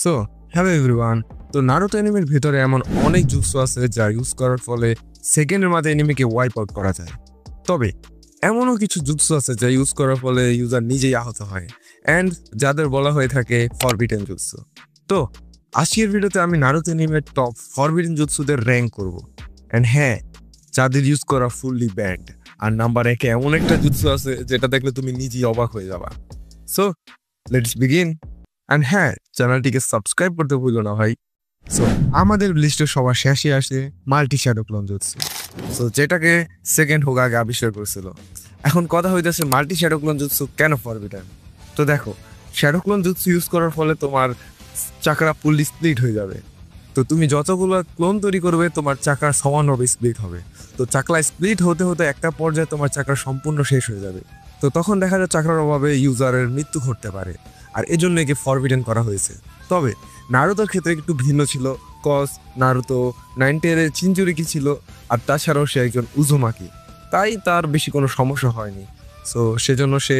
So hello everyone. তো Naruto এনিমের ভিতরে এমন অনেক জুৎসু আছে যা ইউজ করার ফলে সেকেন্ডের মাঝে এনিমিকে ওয়াইপ আউট করা যায়। তবে এমনও কিছু জুৎসু আছে যা ইউজ করার ফলে ইউজার নিজেই আহত হয় অ্যান্ড যাদের বলা হয়ে থাকে ফরবিডেন জুৎসু। তো আজকের ভিডিওতে আমি নারুতো এনিমের টপ ফরবিডেন জুৎসুদের র্যাঙ্ক করব অ্যান্ড হ্যাঁ, যাদের ইউজ করা ফুললি ব্যান্ড। আর নাম্বার একে এমন একটা জুৎসু আছে যেটা দেখলে তুমি নিজেই অবাক হয়ে যাবা। So let's begin. অ্যান্ড হ্যাঁ, চ্যানেলটিকে সাবস্ক্রাইব করতে ভুলো না ভাই। সো আমাদের লিস্টে সবার শেষে আসে multi shadow clone jutsu, so যেটাকে সেকেন্ড হোকাগে আবিষ্কার করেছিল। এখন কথা হইতেছে মাল্টি শ্যাডো ক্লোন জুৎসু কেন ফরবিডেন। তো দেখো, শ্যাডো ক্লোন জুৎসু ইউজ করার ফলে তোমার চাকরা ফুললি স্প্লিট হয়ে যাবে। তো তুমি যতগুলো ক্লোন তৈরি করবে তোমার চাকরা সমানভাবে স্প্লিট হবে। তো চাকরা স্প্লিট হতে হতে একটা পর্যায়ে তোমার চাকরা সম্পূর্ণ শেষ হয়ে যাবে। তো তখন দেখা যায় চাকরার অভাবে ইউজারের মৃত্যু ঘটতে পারে, আর এজন্য একে ফরবিডেন করা হয়েছে। তবে নারুতোর ক্ষেত্রে একটু ভিন্ন ছিল, কজ নারুতো 9 চিনচুরিকি ছিল, আর তাছাড়াও সে একজন উজুমাকি, তাই তার বেশি কোনো সমস্যা হয়নি। সো সেজন্য সে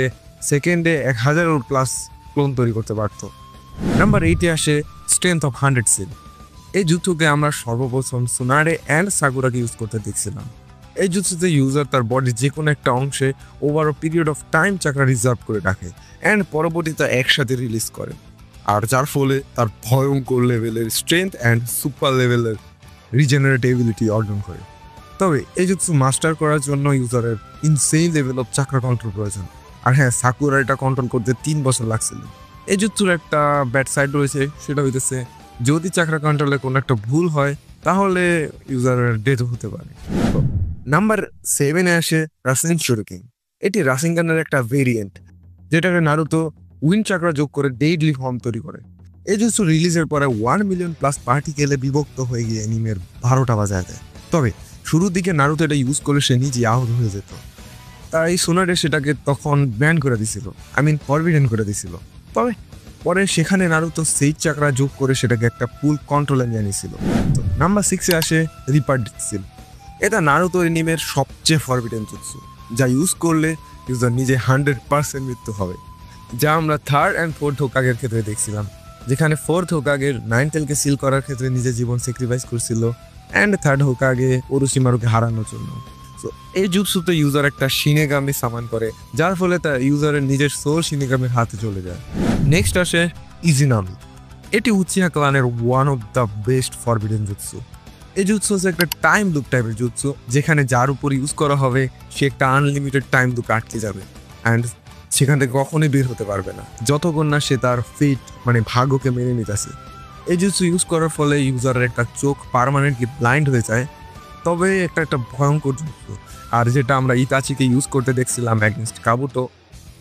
সেকেন্ডে 1000+ ক্লোন তৈরি করতে পারত। নাম্বার 8-এ আসে স্ট্রেংথ অফ 100 সিল। এই জুৎসুকে আমরা সর্বপ্রথম সুনারে অ্যান্ড সাকুরাকে ইউজ করতে দেখছিলাম। এই জুৎসুতে ইউজার তার বডির যে কোনো একটা অংশে over period of time চাকরা reserve করে রাখে অ্যান্ড পরবর্তীতে একসাথে রিলিজ করে, আর যার ফলে তার ভয়ঙ্কর লেভেলের স্ট্রেংথ অ্যান্ড সুপার লেভেলের রিজেনারেটিভিলিটি অর্জন করে। তবে এই জুৎসু মাস্টার করার জন্য ইউজারের insane level of chakra control প্রয়োজন। আর হ্যাঁ, সাকুরা এটা কন্ট্রোল করতে 3 বছর লাগছিল। এই জুৎসুর একটা ব্যাড সাইড রয়েছে, সেটা হইতেছে যদি চাকরা কন্ট্রোলে কোনো একটা ভুল হয় তাহলে ইউজারের ডেথ হতে পারে। নাম্বার 7-এ আসে রাসেন শুরুকিং। এটি রাসিনগানের একটা ভেরিয়েন্ট, যেটাকে নারুতো উইন্ড চাকরা যোগ করে ডেডলি ফর্ম তৈরি করে। এই জুৎসু রিলিজের পরে 1 মিলিয়ন প্লাস পার্টিকেলে বিভক্ত হয়ে গিয়ে এনিমের 12টা বাজায় দেয়। তবে শুরুর দিকে নারুতো এটা ইউজ করে সে নিজে আহত হয়ে যেত, তাই সোনারে সেটাকে তখন ব্যান করে দিছিল, ফরবিডেন করে দিছিল। তবে পরে সেখানে নারুতো সেই চাকরা যোগ করে সেটাকে একটা ফুল কন্ট্রোলে নিয়ে নিয়েছিল। তো নাম্বার 6-এ আসে রিপার সিল। এটা নারুতো এনিমের সবচেয়ে ফরবিডেন জুৎসু, যা ইউজ করলে ইউজার নিজে 100% মৃত্যু হবে, যা আমরা থার্ড অ্যান্ড ফোর্থ হোকাগের ক্ষেত্রে দেখছিলাম, যেখানে ফোর্থ হোকাগের 9 টেলকে সিল করার ক্ষেত্রে নিজের জীবন স্যাক্রিফাইস করছিল অ্যান্ড থার্ড হোকাগে ওরোচিমারুকে হারানোর জন্য। সো এই জুৎসুতে ইউজার একটা শিনেগামি সামান করে, যার ফলে তার ইউজারের নিজের সোল শিনেগামির হাতে চলে যায়। নেক্সট আসে ইজিনামি। এটি উচিয়া ক্লানের one of the best forbidden jutsu. এই জুৎসু হচ্ছে একটা টাইম লুপ টাইপের জুৎসু, যেখানে যার উপর ইউজ করা হবে সে একটা আনলিমিটেড টাইম লুপে আটকে যাবে অ্যান্ড সেখান থেকে কখনোই বের হতে পারবে না যতক্ষণ না সে তার ফেট ভাগ্যকে মেনে নিতেছে। এই জুৎসু ইউজ করার ফলে ইউজারের একটা চোখ পার্মানেন্টলি ব্লাইন্ড হয়ে যায়। তবে একটা ভয়ঙ্কর জুৎসু, আর যেটা আমরা ইতাচিকে ইউজ করতে দেখছিলাম অ্যাগেনস্ট কাবুটো,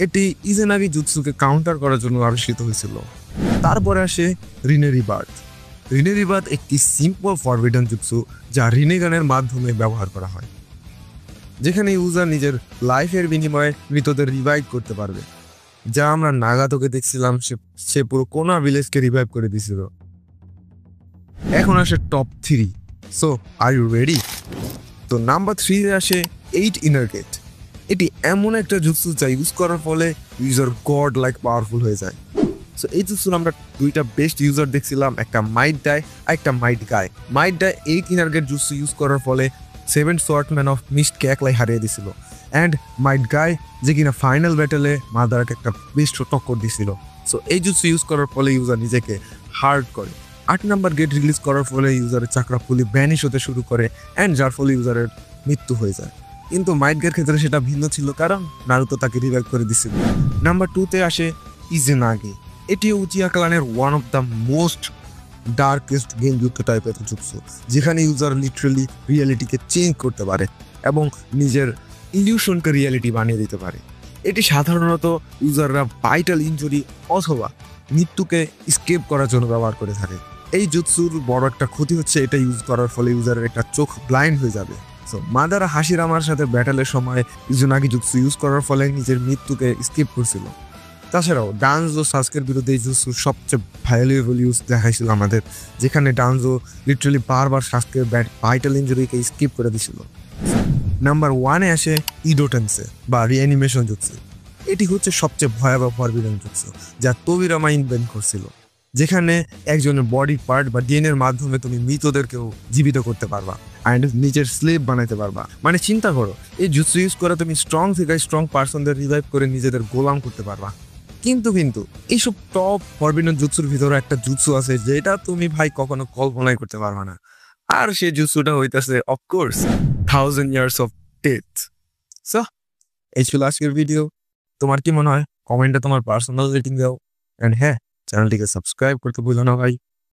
এটি ইজেনাগি জুৎসুকে কাউন্টার করার জন্য আবিষ্কৃত হয়েছিল। তারপরে আসে রিনেরি বার্থ। রিনেরি বার্থ একটি সিম্পল ফরবিডেন জুৎসু যা রিনেগানের মাধ্যমে ব্যবহার করা হয়, যেখানে ইউজার নিজের লাইফের বিনিময়ে মৃতদের রিভাইভ করতে পারবে, যা আমরা নাগাতোকে দেখছিলাম, সে পুরো কোনা ভিলেজকে রিভাইভ করে দিছিল। এখন আসে top 3। So are you ready? তো নাম্বার 3-এ আসে 8 ইনার গেট। এটি এমন একটা জুৎসু যা ইউজ করার ফলে ইউজার গড লাইক পাওয়ারফুল হয়ে যায়। সো এই জুৎসুর আমরা 2টা বেস্ট ইউজার দেখছিলাম, একটা মাইট ডাই আর একটা মাইট গাই। মাইট die 8 inner gate jutsu use করার ফলে 7 সোয়ার্ডম্যান অফ মিস্টকে একলাই হারিয়ে দিছিল, অ্যান্ড মাইট গাই যে কিনা ফাইনাল ব্যাটেলে মাদারাকে একটা বেস্ট টক্কর দিছিল। সো এই জুৎসু ইউজ করার ফলে ইউজার নিজেকে হার্ড করে। 8 নাম্বার গেট রিলিজ করার ফলে ইউজারের চাকরা ফুলি ব্যানিশ হতে শুরু করে অ্যান্ড যার ফলে ইউজারের মৃত্যু হয়ে যায়। কিন্তু মাইট গের ক্ষেত্রে সেটা ভিন্ন ছিল, কারণ নারুতো তাকে রিভাইভ করে দিছিল। নাম্বার 2-তে আসে ইজেনাগি। এটি উচিয়া ক্লানের one of the most darkest গেমযুক্ত টাইপের জুৎসু, যেখানে ইউজার লিটারালি রিয়েলিটিকে চেঞ্জ করতে পারে এবং নিজের ইলিউশনকে রিয়েলিটি বানিয়ে দিতে পারে। এটি সাধারণত ইউজাররা ভাইটাল ইনজুরি অথবা মৃত্যুকে স্কেপ করার জন্য ব্যবহার করে থাকে। এই জুৎসুর বড় একটা ক্ষতি হচ্ছে এটা ইউজ করার ফলে ইউজারের একটা চোখ ব্লাইন্ড হয়ে যাবে। সো মাদারা হাশিরামার সাথে ব্যাটেলের সময় ইজুনাগি জুৎসু ইউজ করার ফলে নিজের মৃত্যুকে স্কিপ করছিল। তাছাড়াও ডানজো সাসকের বিরুদ্ধে এই জুৎসুর সবচেয়ে ভ্যালুয়েবল ইউজ দেখাইছিল আমাদের, যেখানে ডানজো লিটারালি বারবার সাসকের ভাইটাল ইনজুরিকে স্কিপ করে দিছিল। নাম্বার 1-এ আসে ইডোটেন্সে বা রিঅ্যানিমেশন জুৎসু। এটি হচ্ছে সবচেয়ে ভয়াবহ ফরবিডেন জুৎসু যা তোবিরামা ইনভেন্ট করছিল। যেখানে একজনের বডি পার্ট বা ডিএনএর মাধ্যমে তুমি মৃতদেরকেও জীবিত করতে পারবা অ্যান্ড নিজের স্লেভ বানাইতে পারবা। মানে চিন্তা করো, এই জুৎসু ইউজ করে তুমি স্ট্রং থেকে স্ট্রং পার্সনদের রিভাইভ করে নিজেদের গোলাম করতে পারবা। কিন্তু এইসব টপ ফরবিডেন জুৎসুর ভিতরে একটা জুৎসু আছে যেটা তুমি ভাই কখনো কল্পনাই করতে পারবা না। আর সেই জুৎসুটা হইতাছে of course 1000 years of death. So এই ছিল আজকের ভিডিও। তোমার কি মনে হয়? কমেন্টে তোমার পার্সোনাল রেটিং দাও। অ্যান্ড হ্যাঁ, চ্যানেলটিকে সাবস্ক্রাইব করতে ভুলো না ভাই।